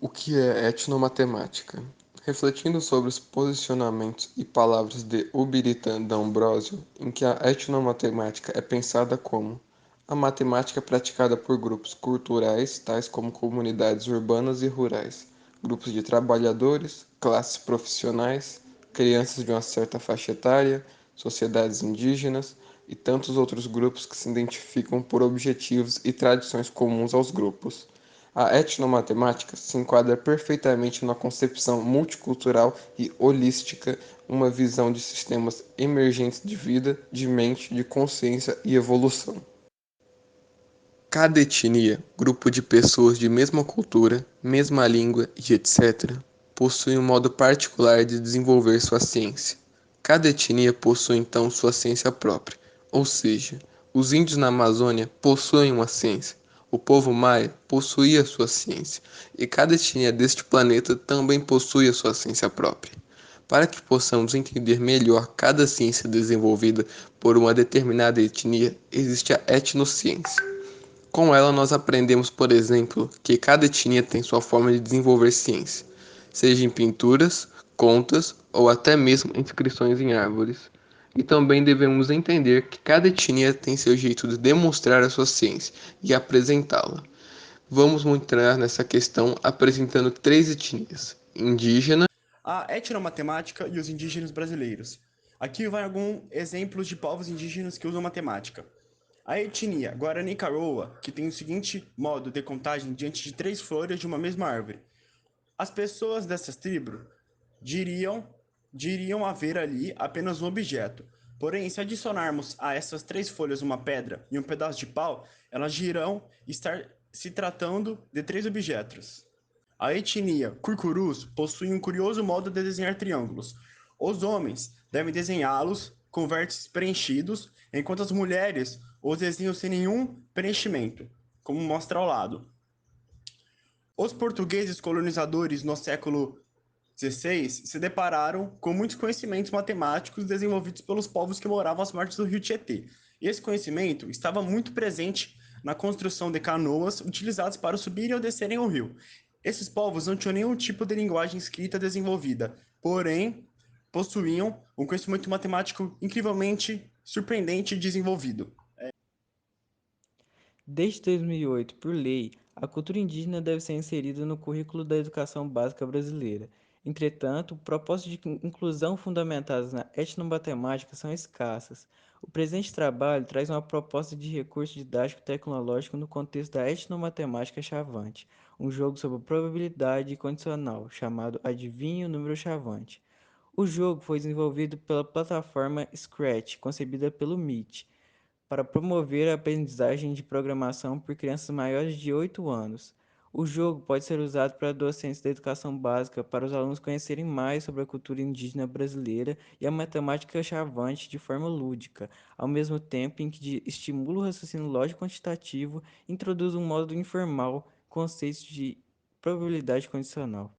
O que é etnomatemática? Refletindo sobre os posicionamentos e palavras de Ubirita D'Ambrosio, em que a etnomatemática é pensada como a matemática praticada por grupos culturais, tais como comunidades urbanas e rurais, grupos de trabalhadores, classes profissionais, crianças de uma certa faixa etária, sociedades indígenas e tantos outros grupos que se identificam por objetivos e tradições comuns aos grupos. A etnomatemática se enquadra perfeitamente numa concepção multicultural e holística, uma visão de sistemas emergentes de vida, de mente, de consciência e evolução. Cada etnia, grupo de pessoas de mesma cultura, mesma língua e etc., possui um modo particular de desenvolver sua ciência. Cada etnia possui então sua ciência própria, ou seja, os índios na Amazônia possuem uma ciência, o povo maia possuía sua ciência, e cada etnia deste planeta também possui a sua ciência própria. Para que possamos entender melhor cada ciência desenvolvida por uma determinada etnia, existe a etnociência. Com ela, nós aprendemos, por exemplo, que cada etnia tem sua forma de desenvolver ciência, seja em pinturas, contas ou até mesmo inscrições em árvores. E também devemos entender que cada etnia tem seu jeito de demonstrar a sua ciência e apresentá-la. Vamos entrar nessa questão apresentando três etnias: indígena, A etnomatemática e os indígenas brasileiros. Aqui vai alguns exemplos de povos indígenas que usam matemática. A etnia Guarani-Koroa, que tem o seguinte modo de contagem diante de 3 folhas de uma mesma árvore. As pessoas dessas tribos diriam haver ali apenas um objeto. Porém, se adicionarmos a essas 3 folhas uma pedra e um pedaço de pau, elas dirão estar se tratando de 3 objetos. A etnia Curcurus possui um curioso modo de desenhar triângulos. Os homens devem desenhá-los com vértices preenchidos, enquanto as mulheres os desenham sem nenhum preenchimento, como mostra ao lado. Os portugueses colonizadores no século XVI se depararam com muitos conhecimentos matemáticos desenvolvidos pelos povos que moravam às margens do rio Tietê. Esse conhecimento estava muito presente na construção de canoas utilizadas para subirem ou descerem o rio. Esses povos não tinham nenhum tipo de linguagem escrita desenvolvida, porém possuíam um conhecimento matemático incrivelmente surpreendente e desenvolvido. Desde 2008, por lei, a cultura indígena deve ser inserida no currículo da educação básica brasileira. Entretanto, propostas de inclusão fundamentadas na etnomatemática são escassas. O presente trabalho traz uma proposta de recurso didático tecnológico no contexto da etnomatemática chavante, um jogo sobre probabilidade condicional, chamado Adivinhe o Número Chavante. O jogo foi desenvolvido pela plataforma Scratch, concebida pelo MIT para promover a aprendizagem de programação por crianças maiores de 8 anos. O jogo pode ser usado para docentes da educação básica para os alunos conhecerem mais sobre a cultura indígena brasileira e a matemática chavante de forma lúdica, ao mesmo tempo em que estimula o raciocínio lógico quantitativo e introduz um modo informal conceitos de probabilidade condicional.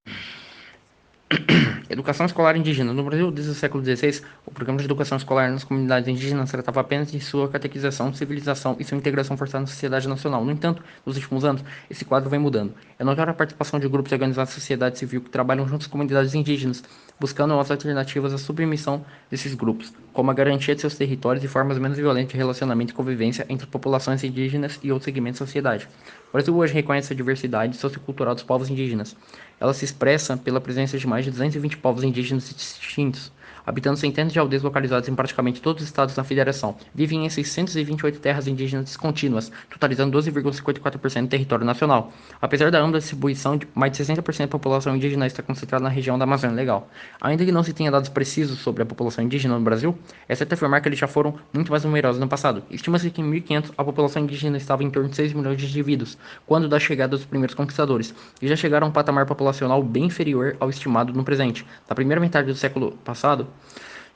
Educação escolar indígena. No Brasil, desde o século XVI, o programa de educação escolar nas comunidades indígenas tratava apenas de sua catequização, civilização e sua integração forçada na sociedade nacional. No entanto, nos últimos anos, esse quadro vem mudando. É notória a participação de grupos organizados da sociedade civil que trabalham junto às comunidades indígenas, buscando as alternativas à submissão desses grupos, como a garantia de seus territórios e formas menos violentas de relacionamento e convivência entre populações indígenas e outros segmentos da sociedade. O Brasil hoje reconhece a diversidade sociocultural dos povos indígenas. Ela se expressa pela presença de mais de 220 povos indígenas distintos, habitando centenas de aldeias localizadas em praticamente todos os estados da federação. Vivem em 628 terras indígenas descontínuas, totalizando 12,54% do território nacional. Apesar da ampla distribuição, mais de 60% da população indígena está concentrada na região da Amazônia Legal. Ainda que não se tenha dados precisos sobre a população indígena no Brasil, é certo afirmar que eles já foram muito mais numerosos no passado. Estima-se que em 1500 a população indígena estava em torno de 6 milhões de indivíduos, quando da chegada dos primeiros conquistadores, e já chegaram a um patamar populacional bem inferior ao estimado no presente. Na primeira metade do século passado,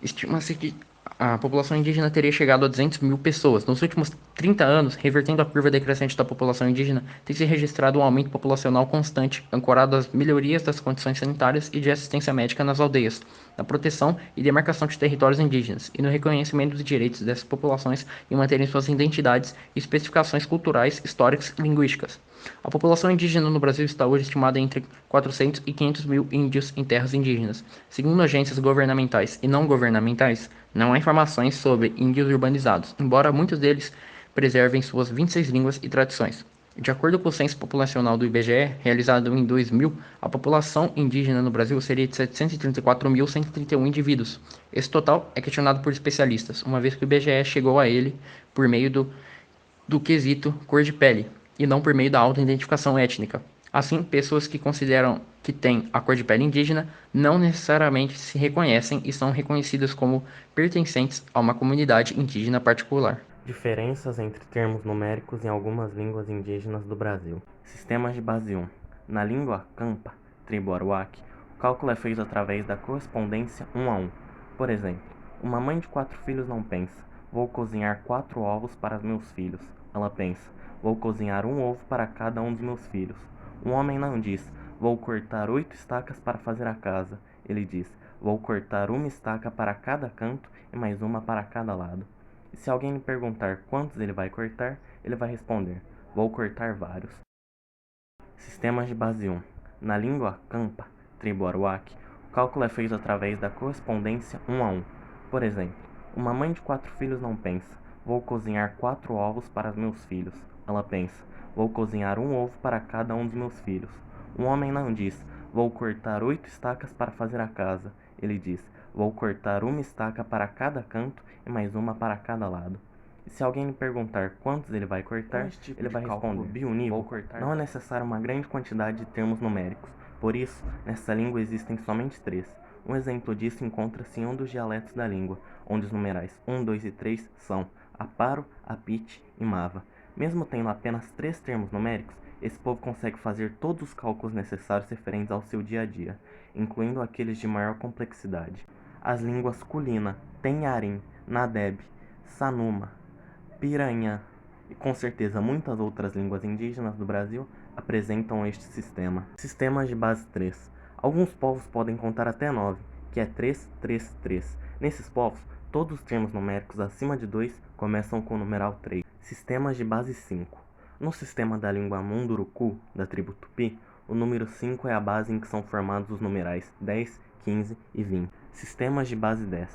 estima-se que a população indígena teria chegado a 200 mil pessoas. Nos últimos 30 anos, revertendo a curva decrescente da população indígena, tem se registrado um aumento populacional constante, ancorado às melhorias das condições sanitárias e de assistência médica nas aldeias, na proteção e demarcação de territórios indígenas, e no reconhecimento dos direitos dessas populações em manterem suas identidades e especificações culturais, históricas e linguísticas. A população indígena no Brasil está hoje estimada entre 400 e 500 mil índios em terras indígenas. Segundo agências governamentais e não governamentais, não há informações sobre índios urbanizados, embora muitos deles preservem suas 26 línguas e tradições. De acordo com o Censo Populacional do IBGE, realizado em 2000, a população indígena no Brasil seria de 734.131 indivíduos. Esse total é questionado por especialistas, uma vez que o IBGE chegou a ele por meio do quesito cor de pele, e não por meio da autoidentificação étnica. Assim, pessoas que consideram que têm a cor de pele indígena não necessariamente se reconhecem e são reconhecidas como pertencentes a uma comunidade indígena particular. Diferenças entre termos numéricos em algumas línguas indígenas do Brasil. Sistemas de base 1. Na língua Campa, tribo Aruac, o cálculo é feito através da correspondência 1 a 1. Por exemplo, uma mãe de 4 filhos não pensa, vou cozinhar 4 ovos para meus filhos. Ela pensa, vou cozinhar um ovo para cada um dos meus filhos. Um homem não diz, vou cortar 8 estacas para fazer a casa. Ele diz, vou cortar uma estaca para cada canto e mais uma para cada lado. E se alguém lhe perguntar quantos ele vai cortar, ele vai responder, vou cortar vários. Sistemas de base 1. Na língua Campa, tribo Aruac, o cálculo é feito através da correspondência 1 a 1. Por exemplo, uma mãe de 4 filhos não pensa, vou cozinhar 4 ovos para meus filhos. Ela pensa, vou cozinhar um ovo para cada um dos meus filhos. Um homem não diz, vou cortar 8 estacas para fazer a casa. Ele diz, vou cortar uma estaca para cada canto e mais uma para cada lado. E se alguém lhe perguntar quantos ele vai cortar, ele vai responder, bionívoco. Não é necessário uma grande quantidade de termos numéricos. Por isso, nessa língua existem somente 3. Um exemplo disso encontra-se em um dos dialetos da língua, onde os numerais 1, 2 e 3 são Aparo, Apite e Mava. Mesmo tendo apenas 3 termos numéricos, esse povo consegue fazer todos os cálculos necessários referentes ao seu dia a dia, incluindo aqueles de maior complexidade. As línguas Kulina, Tenharim, Nadeb, Sanuma, Piranhã e com certeza muitas outras línguas indígenas do Brasil apresentam este sistema. Sistemas de base 3. Alguns povos podem contar até 9, que é 3, 3, 3. Nesses povos, todos os termos numéricos acima de 2 começam com o numeral 3. Sistemas de base 5. No sistema da língua Munduruku, da tribo Tupi, o número 5 é a base em que são formados os numerais 10, 15 e 20. Sistemas de base 10.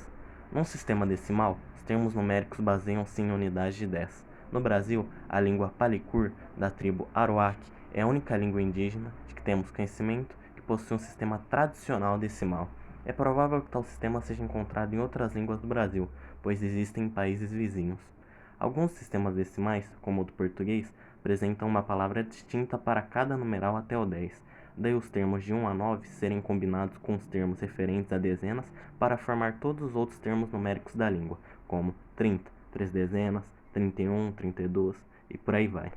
Num sistema decimal, os termos numéricos baseiam-se em unidades de 10. No Brasil, a língua Palicur, da tribo Aruac, é a única língua indígena de que temos conhecimento que possui um sistema tradicional decimal. É provável que tal sistema seja encontrado em outras línguas do Brasil, pois existem em países vizinhos. Alguns sistemas decimais, como o do português, apresentam uma palavra distinta para cada numeral até o 10. Daí os termos de 1 a 9 serem combinados com os termos referentes a dezenas para formar todos os outros termos numéricos da língua, como 30, 3 dezenas, 31, 32 e por aí vai.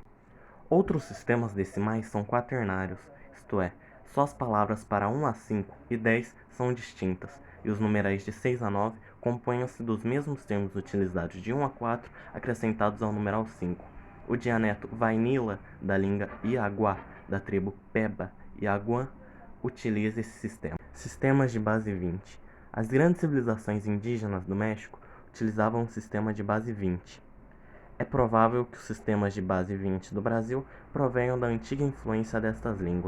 Outros sistemas decimais são quaternários, isto é, só as palavras para 1 a 5 e 10 são distintas, e os numerais de 6 a 9 compõem-se dos mesmos termos utilizados de 1 a 4 acrescentados ao numeral 5. O dialeto Vainila da língua Iaguá, da tribo Peba e Aguã, utiliza esse sistema. Sistemas de base 20. As grandes civilizações indígenas do México utilizavam um sistema de base 20. É provável que os sistemas de base 20 do Brasil provenham da antiga influência destas línguas.